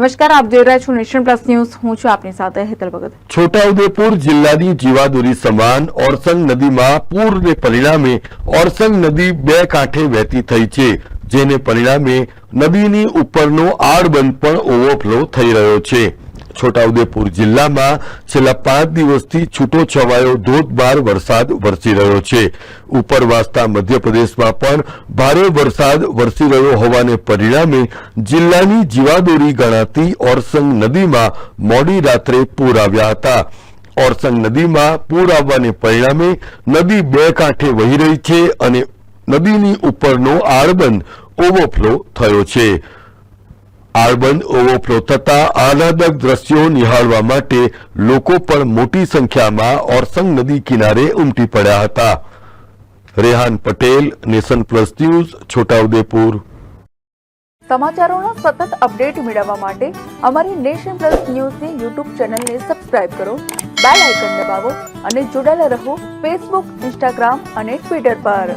નમસ્કાર, આપ જોઈ રહ્યા છો નેશન પ્લસ ન્યૂઝ. હું છું આપની સાથે હેતલ ભગત. છોટાઉદેપુર જિલ્લાની જીવાદોરી સમાન ઓરસંગ નદીમાં પૂરને પરિણામે ઓરસંગ નદી બે કાંઠે વહેતી થઈ છે, જેને પરિણામે નદીની ઉપરનો આડબંધ પણ ઓવરફ્લો થઈ રહ્યો છે. છોટાઉદેપુર જિલ્લામાં છેલ્લા 5 દિવસથી છૂટો છવાયો ધોધમાર વરસાદ વરસી રહ્યો છે. ઉપરવાસતા મધ્યપ્રદેશમાં પણ ભારે વરસાદ વરસી રહ્યો હોવાને પરિણામે જિલ્લાની જીવાદોરી ગણાતી ઓરસંગ નદીમાં મોડી રાત્રે પૂર આવ્યા હતા. ઓરસંગ નદીમાં પૂર આવવાને પરિણામે નદી બે કાંઠે વહી રહી છે અને નદીની ઉપરનો આડબંધ ઓવરફ્લો થયો છે. આડબંધ ઓવરફ્લો થતા આહલાદક દ્રશ્યો નિહાળવા માટે લોકો પણ મોટી સંખ્યામાં ઓરસંગ નદી કિનારે ઉમટી પડ્યા હતા. Rehan Patel, nation plus news, Chhota Udepur. સમાચારોના સતત અપડેટ મેળવવા માટે અમારી નેશન પ્લસ ન્યૂઝની યુટ્યુબ ચેનલને સબસ્ક્રાઇબ કરો, બેલ આઇકન દબાવો અને જોડાયેલા રહો ફેસબુક, ઇન્સ્ટાગ્રામ અને ટ્વિટર પર.